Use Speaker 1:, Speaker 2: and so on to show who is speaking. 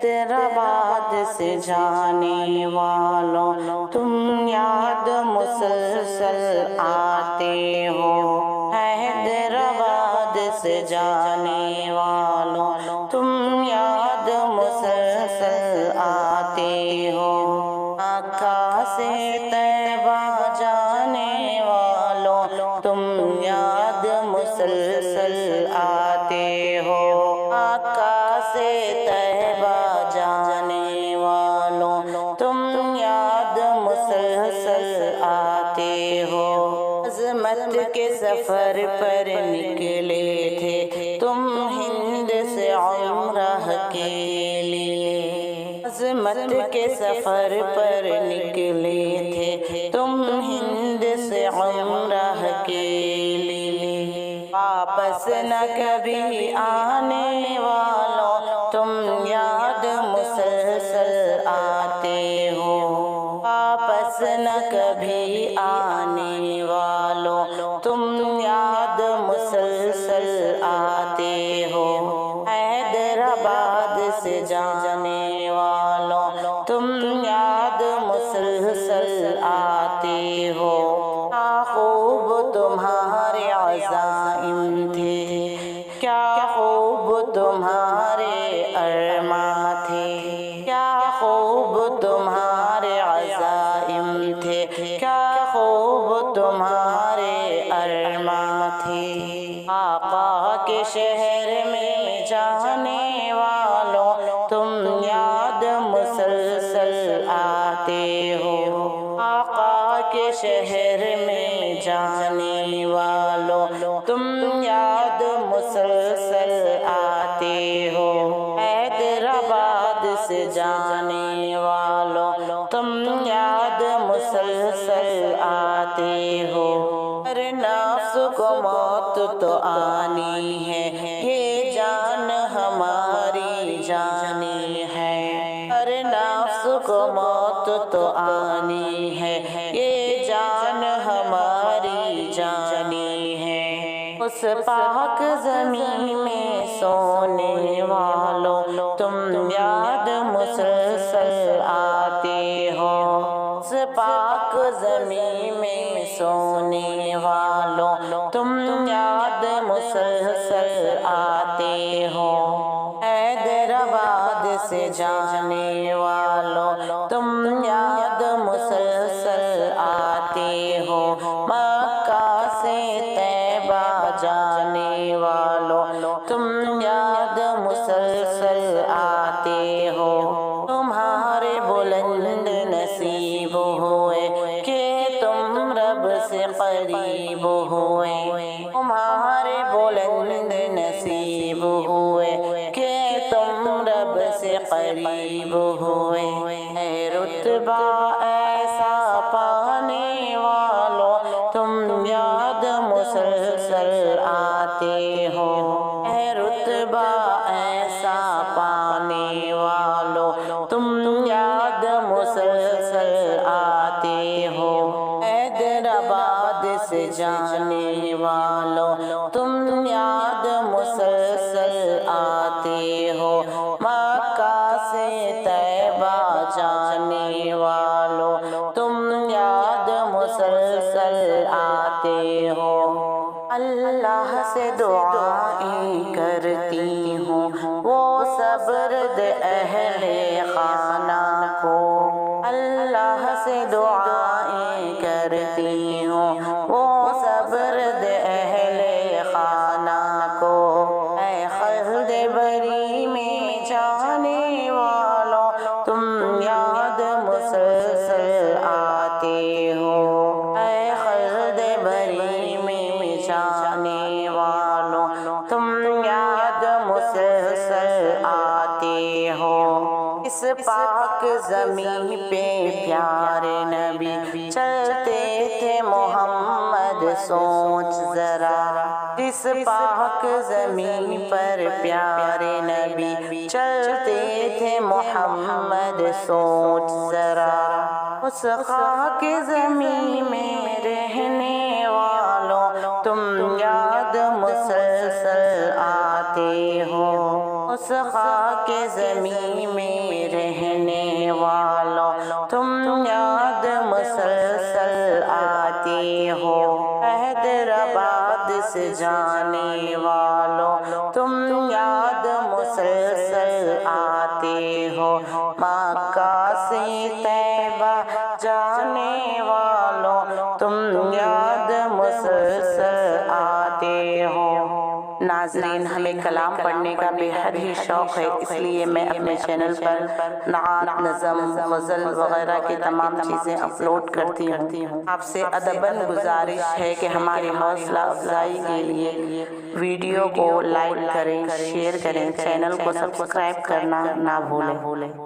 Speaker 1: حیدرآباد سے جانے والوں تم یاد مسلسل آتے ہو، حیدرآباد سے جانے والوں تم یاد مسلسل آتے ہو، مکہ سے طیبہ جانے والوں تم یاد مسلسل آتے ہو، مکہ سے طیبہ جانے والوں تم یاد مسلسل آتے ہو، عظمت کے سفر پر نکلے تھے تم ہند سے عمرہ کے لیے، عظمت کے سفر پر نکلے تھے تم ہند سے عمرہ کے لیے، واپس نہ کبھی آنے والوں تم یاد مسلسل آتے ہو، واپس نہ کبھی آنے والوں تم یاد مسلسل آتے ہو، حیدرآباد سے جانے والوں تم یاد مسلسل آتے ہو، کیا خوب تمہارے عزائم تھے، کیا خوب تمہارے ارماں تھے، کیا خوب تمہارے عزائم تھے، کیا خوب تمہارے ارماں تھے، آقا کے شہر میں جانے والوں تم یاد مسلسل آتے ہو، آقا کے شہر میں جانے والوں تم یاد مسلسل آتے ہو، حیدرآباد سے جانے والوں تم یاد مسلسل آتے ہو، ہر نفس کو موت تو آنی ہے، یہ جان ہماری جانی ہے، ہر نفس کو موت تو آنی ہے، یہ جان ہماری جانی ہے، اس پاک زمین میں سونے والوں تم یاد مسلسل آتے ہو، اس پاک زمین میں سونے والوں تم یاد مسلسل آتے ہو، حیدرآباد سے جانے والوں تم یاد مسلسل آتے ہو، مکہ سے طیبہ جانے والوں تم یاد مسلسل آتے ہو، تمہارے بلند نصیب ہوئے کہ تم رب سے قریب ہوئے، تمہارے بلند نصیب ہوئے کہ تم رب سے قریب ہوئے، اے رتبہ ایسا پانے والوں تم یاد مسلسل آتے ہو، اے رتبہ ایسا پانے والوں تم یاد مسلسل آتے ہو، حیدرآباد سے جانے والوں تم یاد مسلسل آتے ہو، مکہ سے طیبہ جانے والوں تم یاد مسلسل آتے ہو، اللہ سے دعائیں کرتی ہوں وہ صبر دے اہل خانہ کو، اللہ سے دعائیں کرتی ہوں وہ صبر دے اہل خانہ کو، اے خلد بری میں جانے والوں تم یاد مسلسل آتے ہو، اے خلد بری میں جانے والوں تم یاد مسلسل آتے ہو، اس پاک زمین پہ پیارے نبی چلتے تھے محمد سوچ ذرا، اس پاک زمین پر پیارے نبی چلتے تھے محمد سوچ ذرا، اس خاک زمین میں رہنے والوں تم یاد مسلسل آتے ہو، اس خاک زمین میں والوں تم یاد مسلسل آتی ہو حیدرآباد سے جانے والوں تم یاد مسلسل آتے ہو مکہ سے طیبہ جانے والوں تم یاد مسلسل آتے ہو۔ ناظرین، ہمیں کلام پڑھنے کا بے حد ہی شوق ہے، اس لیے میں اپنے چینل پر نعت، نظم، غزل وغیرہ کی تمام چیزیں اپلوڈ کرتی ہوں۔ آپ سے ادباً گزارش ہے کہ ہماری حوصلہ افزائی کے لیے ویڈیو کو لائک کریں، شیئر کریں، چینل کو سبسکرائب کرنا نہ بھولیں۔